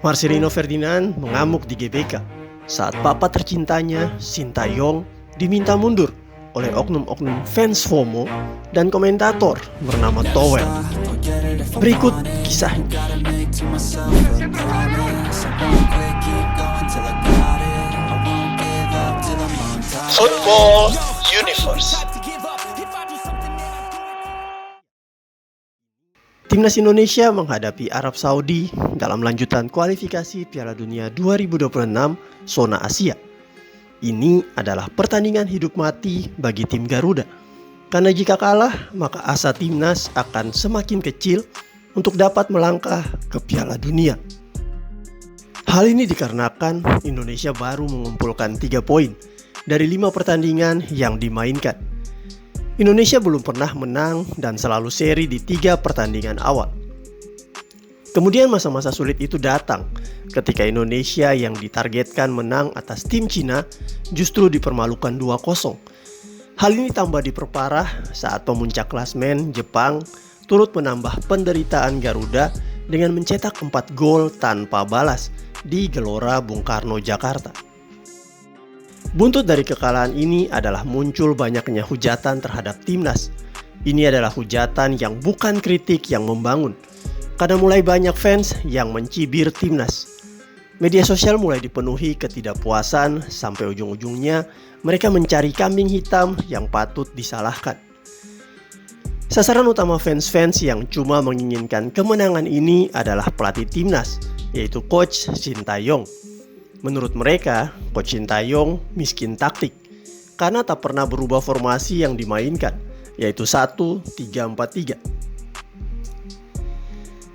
Marcelino Ferdinand mengamuk di GBK saat papa tercintanya, Sintayong, diminta mundur oleh oknum-oknum fans FOMO dan komentator bernama Towel. Berikut kisahnya. Football Universe. Timnas Indonesia menghadapi Arab Saudi dalam lanjutan kualifikasi Piala Dunia 2026 zona Asia. Ini adalah pertandingan hidup mati bagi tim Garuda. Karena jika kalah, maka asa timnas akan semakin kecil untuk dapat melangkah ke Piala Dunia. Hal ini dikarenakan Indonesia baru mengumpulkan 3 poin dari 5 pertandingan yang dimainkan. Indonesia belum pernah menang dan selalu seri di 3 pertandingan awal. Kemudian masa-masa sulit itu datang ketika Indonesia yang ditargetkan menang atas tim Cina justru dipermalukan 2-0. Hal ini tambah diperparah saat pemuncak klasmen Jepang turut menambah penderitaan Garuda dengan mencetak 4 gol tanpa balas di Gelora Bung Karno, Jakarta. Buntut dari kekalahan ini adalah muncul banyaknya hujatan terhadap timnas. Ini adalah hujatan yang bukan kritik yang membangun, karena mulai banyak fans yang mencibir timnas. Media sosial mulai dipenuhi ketidakpuasan sampai ujung-ujungnya mereka mencari kambing hitam yang patut disalahkan. Sasaran utama fans-fans yang cuma menginginkan kemenangan ini adalah pelatih timnas, yaitu Coach Sintayong. Menurut mereka, Coach Sintayong miskin taktik karena tak pernah berubah formasi yang dimainkan, yaitu 1-3-4-3.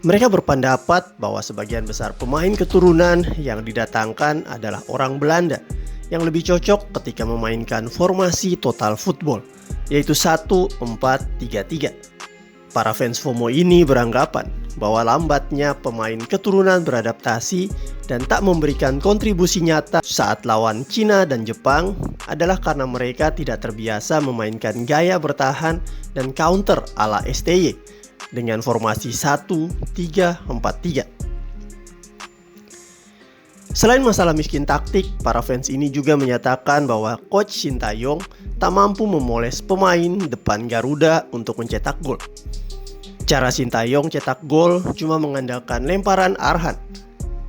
Mereka berpendapat bahwa sebagian besar pemain keturunan yang didatangkan adalah orang Belanda yang lebih cocok ketika memainkan formasi total football, yaitu 1-4-3-3. Para fans FOMO ini beranggapan bahwa lambatnya pemain keturunan beradaptasi dan tak memberikan kontribusi nyata saat lawan Cina dan Jepang adalah karena mereka tidak terbiasa memainkan gaya bertahan dan counter ala STY dengan formasi 1-3-4-3. Selain masalah miskin taktik, para fans ini juga menyatakan bahwa Coach Sintayong tak mampu memoles pemain depan Garuda untuk mencetak gol. Cara Sintayong cetak gol cuma mengandalkan lemparan Arhan.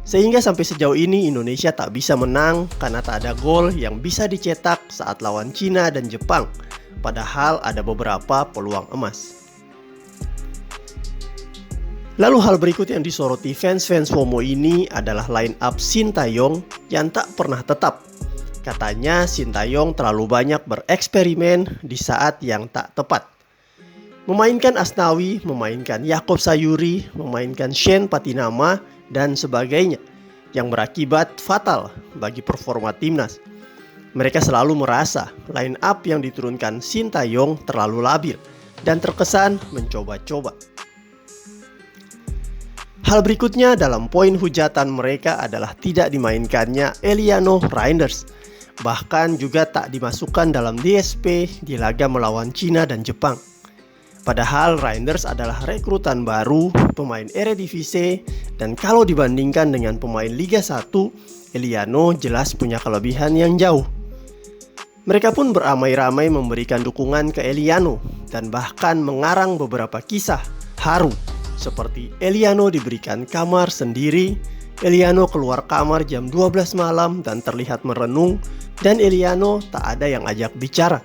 Sehingga sampai sejauh ini Indonesia tak bisa menang karena tak ada gol yang bisa dicetak saat lawan Cina dan Jepang. Padahal ada beberapa peluang emas. Lalu hal berikut yang disoroti fans-fans FOMO ini adalah line up Sintayong yang tak pernah tetap. Katanya Sintayong terlalu banyak bereksperimen di saat yang tak tepat. Memainkan Asnawi, memainkan Yaakob Sayuri, memainkan Shane Patinama, dan sebagainya yang berakibat fatal bagi performa timnas. Mereka selalu merasa line up yang diturunkan Sintayong terlalu labil dan terkesan mencoba-coba. Hal berikutnya dalam poin hujatan mereka adalah tidak dimainkannya Eliano Reinders, bahkan juga tak dimasukkan dalam DSP di laga melawan Cina dan Jepang. Padahal Reinders adalah rekrutan baru, pemain Eredivisie, dan kalau dibandingkan dengan pemain Liga 1, Eliano jelas punya kelebihan yang jauh. Mereka pun beramai-ramai memberikan dukungan ke Eliano dan bahkan mengarang beberapa kisah haru seperti Eliano diberikan kamar sendiri, Eliano keluar kamar jam 12 malam dan terlihat merenung, dan Eliano tak ada yang ajak bicara.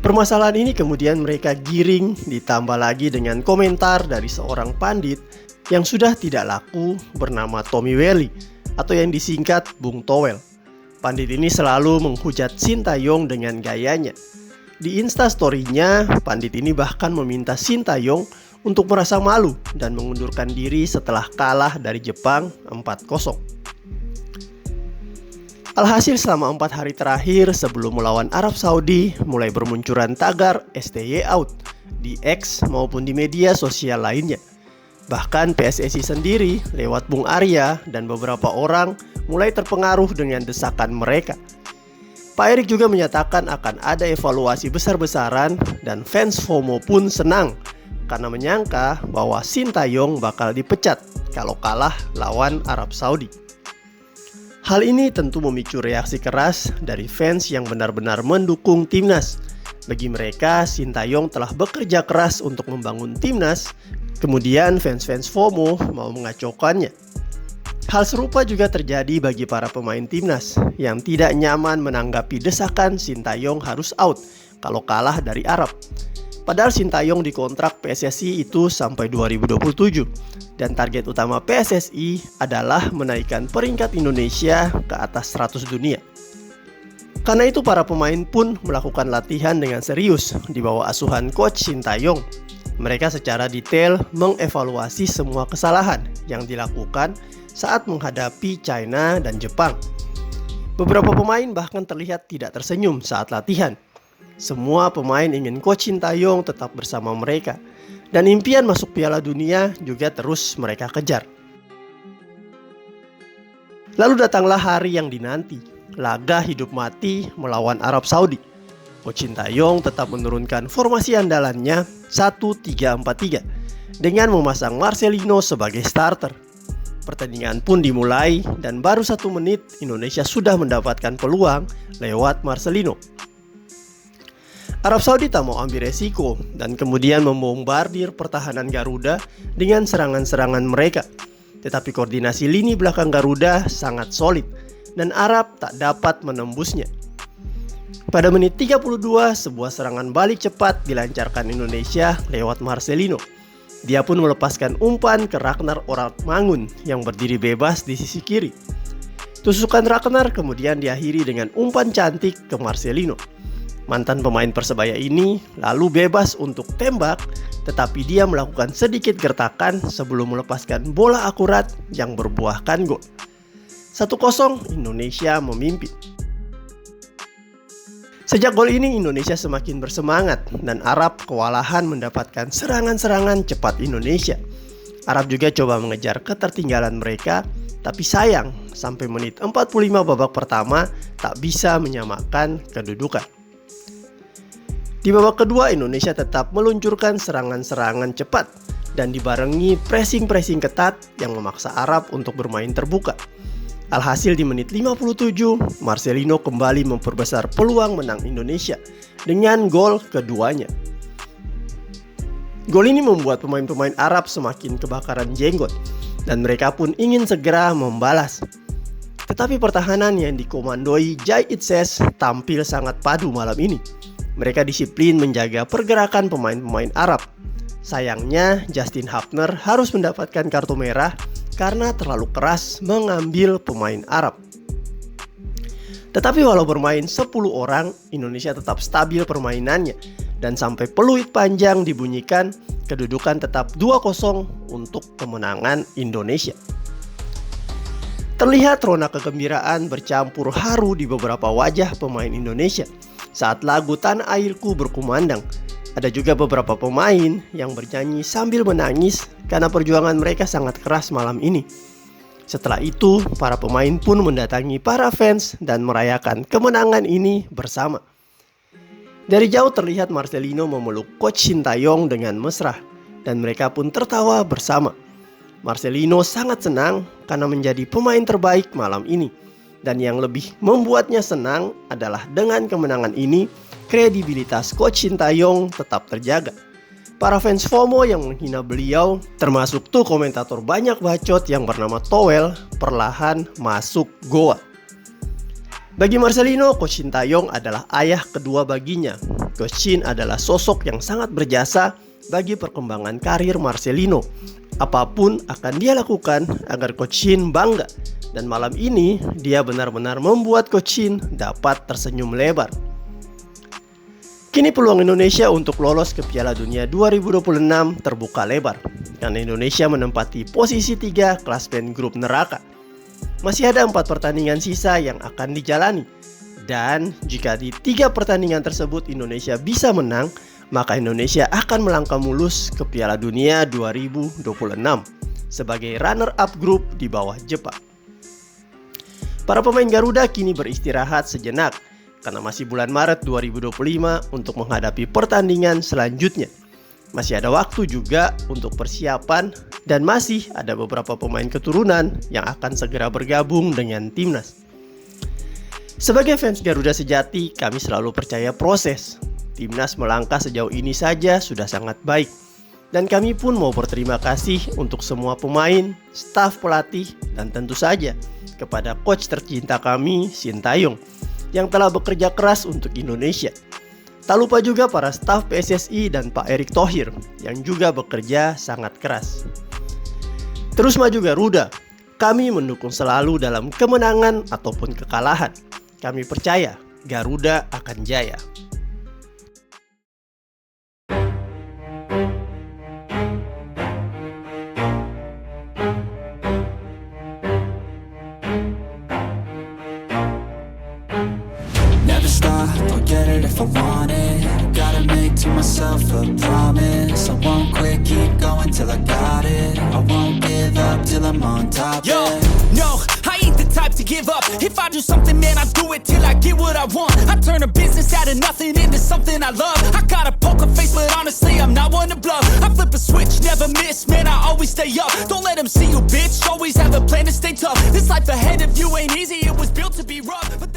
Permasalahan ini kemudian mereka giring ditambah lagi dengan komentar dari seorang pandit yang sudah tidak laku bernama Tommy Welly atau yang disingkat Bung Towel. Pandit ini selalu menghujat Sintayong dengan gayanya. Di Instastory-nya, pandit ini bahkan meminta Sintayong untuk merasa malu dan mengundurkan diri setelah kalah dari Jepang 4-0. Alhasil selama 4 hari terakhir sebelum melawan Arab Saudi mulai bermunculan tagar STY out di X maupun di media sosial lainnya. Bahkan PSSI sendiri lewat Bung Arya dan beberapa orang mulai terpengaruh dengan desakan mereka. Pak Erik juga menyatakan akan ada evaluasi besar-besaran dan fans FOMO pun senang karena menyangka bahwa Sintayong bakal dipecat kalau kalah lawan Arab Saudi. Hal ini tentu memicu reaksi keras dari fans yang benar-benar mendukung timnas. Bagi mereka, Sintayong telah bekerja keras untuk membangun timnas, kemudian fans-fans FOMO mau mengacaukannya. Hal serupa juga terjadi bagi para pemain timnas yang tidak nyaman menanggapi desakan Sintayong harus out kalau kalah dari Arab. Padahal Sintayong dikontrak PSSI itu sampai 2027 dan target utama PSSI adalah menaikkan peringkat Indonesia ke atas 100 dunia. Karena itu para pemain pun melakukan latihan dengan serius di bawah asuhan coach Sintayong. Mereka secara detail mengevaluasi semua kesalahan yang dilakukan saat menghadapi China dan Jepang. Beberapa pemain bahkan terlihat tidak tersenyum saat latihan. Semua pemain ingin coach Sintayong tetap bersama mereka. Dan impian masuk Piala Dunia juga terus mereka kejar. Lalu datanglah hari yang dinanti, laga hidup mati melawan Arab Saudi. Coach Sintayong tetap menurunkan formasi andalannya 1-3-4-3 dengan memasang Marcelino sebagai starter. Pertandingan pun dimulai dan baru 1 menit Indonesia sudah mendapatkan peluang lewat Marcelino. Arab Saudi tak mau ambil resiko dan kemudian membombardir pertahanan Garuda dengan serangan-serangan mereka. Tetapi koordinasi lini belakang Garuda sangat solid dan Arab tak dapat menembusnya. Pada menit 32, sebuah serangan balik cepat dilancarkan Indonesia lewat Marcelino. Dia pun melepaskan umpan ke Ragnar Oratmangun yang berdiri bebas di sisi kiri. Tusukan Ragnar kemudian diakhiri dengan umpan cantik ke Marcelino. Mantan pemain Persebaya ini lalu bebas untuk tembak, tetapi dia melakukan sedikit gertakan sebelum melepaskan bola akurat yang berbuahkan gol. 1-0 Indonesia memimpin. Sejak gol ini Indonesia semakin bersemangat dan Arab kewalahan mendapatkan serangan-serangan cepat Indonesia. Arab juga coba mengejar ketertinggalan mereka, tapi sayang sampai menit 45 babak pertama tak bisa menyamakan kedudukan. Di babak kedua Indonesia tetap meluncurkan serangan-serangan cepat dan dibarengi pressing-pressing ketat yang memaksa Arab untuk bermain terbuka. Alhasil di menit 57 Marcelino kembali memperbesar peluang menang Indonesia dengan gol keduanya. Gol ini membuat pemain-pemain Arab semakin kebakaran jenggot dan mereka pun ingin segera membalas. Tetapi pertahanan yang dikomandoi Jai Itses tampil sangat padu malam ini. Mereka disiplin menjaga pergerakan pemain-pemain Arab. Sayangnya Justin Hapner harus mendapatkan kartu merah karena terlalu keras mengambil pemain Arab. Tetapi walau bermain 10 orang, Indonesia tetap stabil permainannya. Dan sampai peluit panjang dibunyikan, kedudukan tetap 2-0 untuk kemenangan Indonesia. Terlihat rona kegembiraan bercampur haru di beberapa wajah pemain Indonesia saat lagu Tanah Airku berkumandang. Ada juga beberapa pemain yang bernyanyi sambil menangis karena perjuangan mereka sangat keras malam ini. Setelah itu, para pemain pun mendatangi para fans dan merayakan kemenangan ini bersama. Dari jauh terlihat Marcelino memeluk coach Sintayong dengan mesra dan mereka pun tertawa bersama. Marcelino sangat senang karena menjadi pemain terbaik malam ini. Dan yang lebih membuatnya senang adalah dengan kemenangan ini, kredibilitas coach Sintayong tetap terjaga. Para fans FOMO yang menghina beliau, termasuk tuh komentator banyak bacot yang bernama Towel, perlahan masuk goa. Bagi Marcelino, coach Sintayong adalah ayah kedua baginya. Coach Shin adalah sosok yang sangat berjasa bagi perkembangan karir Marcelino. Apapun akan dia lakukan agar coach Shin bangga. Dan malam ini dia benar-benar membuat coach Shin dapat tersenyum lebar. Kini peluang Indonesia untuk lolos ke Piala Dunia 2026 terbuka lebar karena Indonesia menempati posisi 3 klasmen grup neraka. Masih ada 4 pertandingan sisa yang akan dijalani. Dan jika di 3 pertandingan tersebut Indonesia bisa menang, maka Indonesia akan melangkah mulus ke Piala Dunia 2026 sebagai runner-up grup di bawah Jepang. Para pemain Garuda kini beristirahat sejenak karena masih bulan Maret 2025 untuk menghadapi pertandingan selanjutnya. Masih ada waktu juga untuk persiapan Dan masih ada beberapa pemain keturunan yang akan segera bergabung dengan timnas. Sebagai fans Garuda sejati, kami selalu percaya proses. Timnas melangkah sejauh ini saja sudah sangat baik. Dan kami pun mau berterima kasih untuk semua pemain, staf pelatih, dan tentu saja kepada coach tercinta kami, Sintayong, yang telah bekerja keras untuk Indonesia. Tak lupa juga para staf PSSI dan Pak Erick Thohir yang juga bekerja sangat keras. Terus maju Garuda, kami mendukung selalu dalam kemenangan ataupun kekalahan. Kami percaya Garuda akan jaya. I'll get it if I want it. Gotta make to myself a promise. I won't quit, keep going till I got it. I won't give up till I'm on top. Yo, no, I ain't the type to give up. If I do something, man, I do it till I get what I want. I turn a business out of nothing into something I love. I got a poker face, but honestly, I'm not one to bluff. I flip a switch, never miss, man, I always stay up. Don't let them see you, bitch, always have a plan to stay tough. This life ahead of you ain't easy, it was built to be rough.